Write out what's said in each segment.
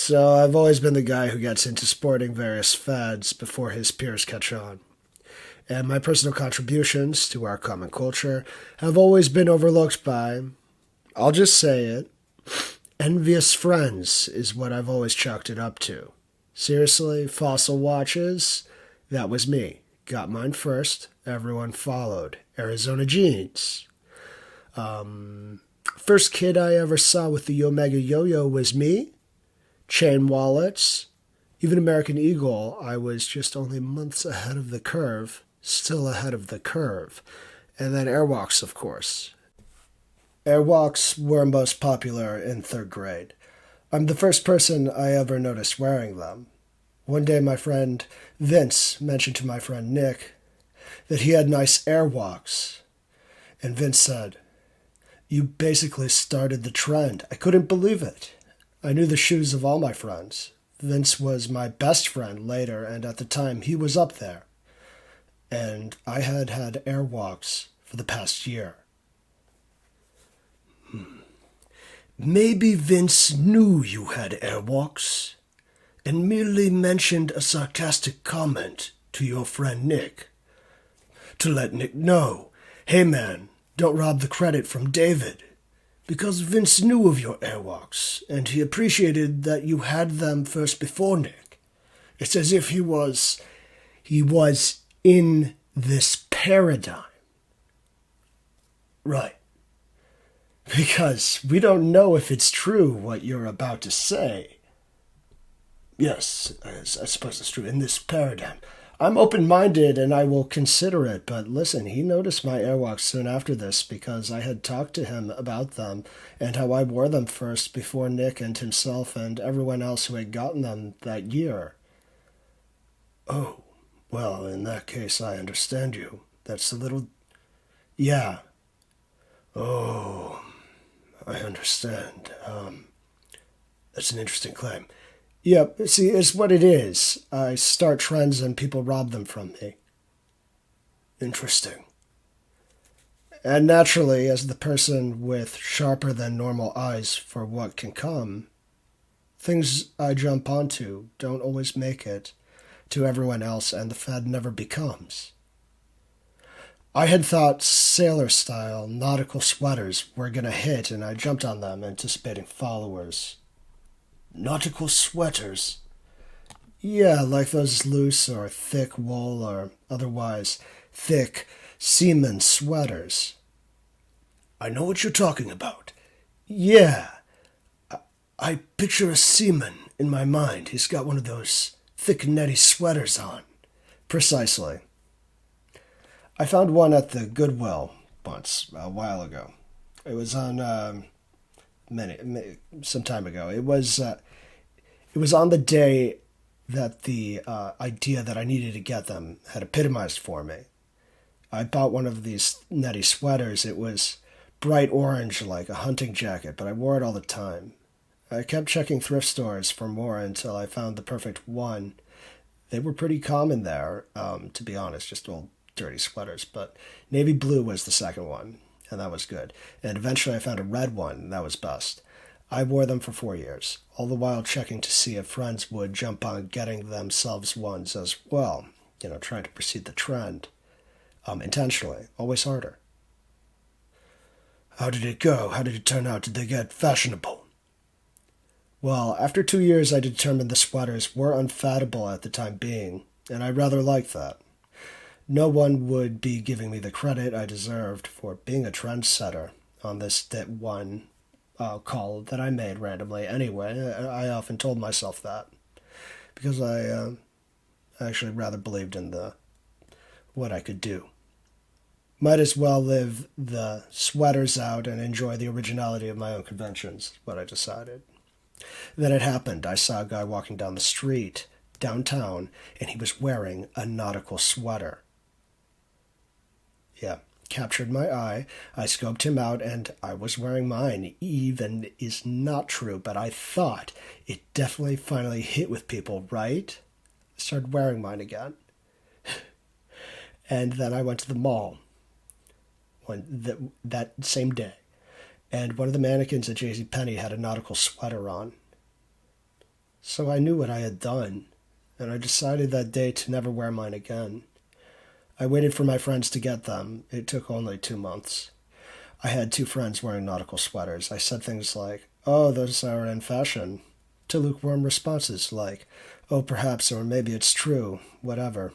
So I've always been the guy who gets into sporting various fads before his peers catch on. And my personal contributions to our common culture have always been overlooked by, I'll just say it, envious friends is what I've always chalked it up to. Seriously, fossil watches? That was me. Got mine first, everyone followed. Arizona jeans. First kid I ever saw with the Omega yo-yo was me. Chain wallets. Even American Eagle, I was just only months ahead of the curve. Still ahead of the curve. And then Airwalks, of course. Airwalks were most popular in third grade. I'm the first person I ever noticed wearing them. One day my friend Vince mentioned to my friend Nick that he had nice Airwalks. And Vince said, "You basically started the trend." I couldn't believe it. I knew the shoes of all my friends. Vince was my best friend later, and at the time he was up there. And I had had Airwalks for the past year. Maybe Vince knew you had Airwalks and merely mentioned a sarcastic comment to your friend Nick to let Nick know, "Hey man, don't rob the credit from David." Because Vince knew of your Airwalks, and he appreciated that you had them first before Nick. It's as if he was in this paradigm. Right. Because we don't know if it's true what you're about to say. Yes, I suppose it's true. In this paradigm. I'm open-minded and I will consider it, but listen, he noticed my Airwalks soon after this because I had talked to him about them and how I wore them first before Nick and himself and everyone else who had gotten them that year. Oh, well, in that case, I understand you. That's a little... Yeah. Oh, I understand. That's an interesting claim. Yep, see, it's what it is. I start trends and people rob them from me. Interesting. And naturally, as the person with sharper than normal eyes for what can come, things I jump onto don't always make it to everyone else, and the fad never becomes. I had thought sailor-style nautical sweaters were going to hit, and I jumped on them, anticipating followers. Nautical sweaters? Yeah, like those loose or thick wool or otherwise thick seaman sweaters. I know what you're talking about. Yeah. I picture a seaman in my mind. He's got one of those thick netty sweaters on. Precisely. I found one at the Goodwill once, a while ago. It was on some time ago. It was on the day that the idea that I needed to get them had epitomized for me. I bought one of these netty sweaters. It was bright orange like a hunting jacket, but I wore it all the time. I kept checking thrift stores for more until I found the perfect one. They were pretty common there, to be honest, just old dirty sweaters, but navy blue was the second one, and that was good. And eventually I found a red one, and that was best. I wore them for 4 years, all the while checking to see if friends would jump on getting themselves ones as well, trying to precede the trend. Intentionally, always harder. How did it go? How did it turn out? Did they get fashionable? Well, after 2 years I determined the sweaters were unfattable at the time being, and I rather liked that. No one would be giving me the credit I deserved for being a trendsetter on this one call that I made randomly. Anyway, I often told myself that because I actually rather believed in what I could do. Might as well live the sweaters out and enjoy the originality of my own conventions, what I decided. Then it happened. I saw a guy walking down the street, downtown, and he was wearing a nautical sweater. Yeah, captured my eye. I scoped him out, and I was wearing mine. Even is not true, but I thought it definitely finally hit with people, right? I started wearing mine again. And then I went to the mall that same day. And one of the mannequins at JCPenney had a nautical sweater on. So I knew what I had done, and I decided that day to never wear mine again. I waited for my friends to get them. It took only 2 months. I had 2 friends wearing nautical sweaters. I said things like, "Oh, those are in fashion," to lukewarm responses like, "Oh, perhaps, or maybe it's true, whatever."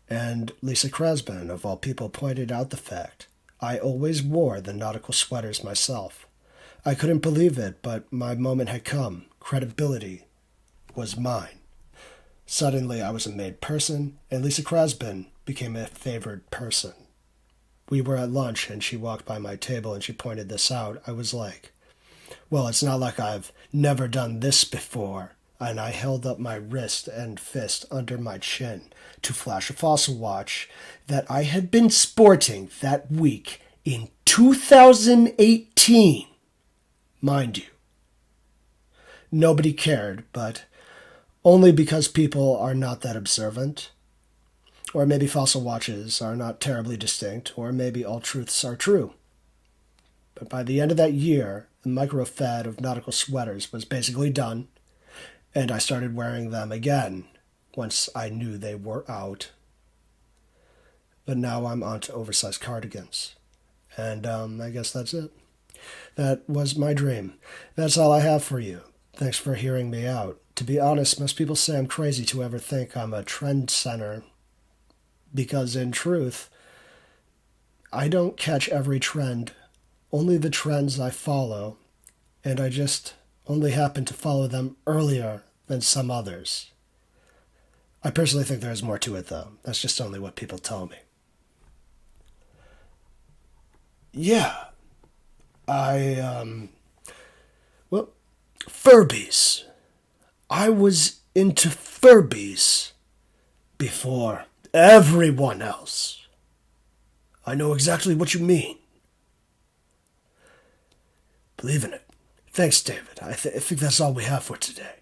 And Lisa Crasbin, of all people, pointed out the fact I always wore the nautical sweaters myself. I couldn't believe it, but my moment had come. Credibility was mine. Suddenly, I was a made person, and Lisa Crasbin became a favored person. We were at lunch, and she walked by my table, and she pointed this out. I was like, "Well, it's not like I've never done this before." And I held up my wrist and fist under my chin to flash a fossil watch that I had been sporting that week in 2018. Mind you, nobody cared, but only because people are not that observant. Or maybe fossil watches are not terribly distinct, or maybe all truths are true. But by the end of that year, the micro fad of nautical sweaters was basically done, and I started wearing them again once I knew they were out. But now I'm on to oversized cardigans. And I guess that's it. That was my dream. That's all I have for you. Thanks for hearing me out. To be honest, most people say I'm crazy to ever think I'm a trend center, because in truth, I don't catch every trend, only the trends I follow, and I just only happen to follow them earlier than some others. I personally think there's more to it, though. That's just only what people tell me. Yeah, well, Furbies. I was into Furbies before everyone else. I know exactly what you mean. Believe in it. Thanks, David. I think that's all we have for today.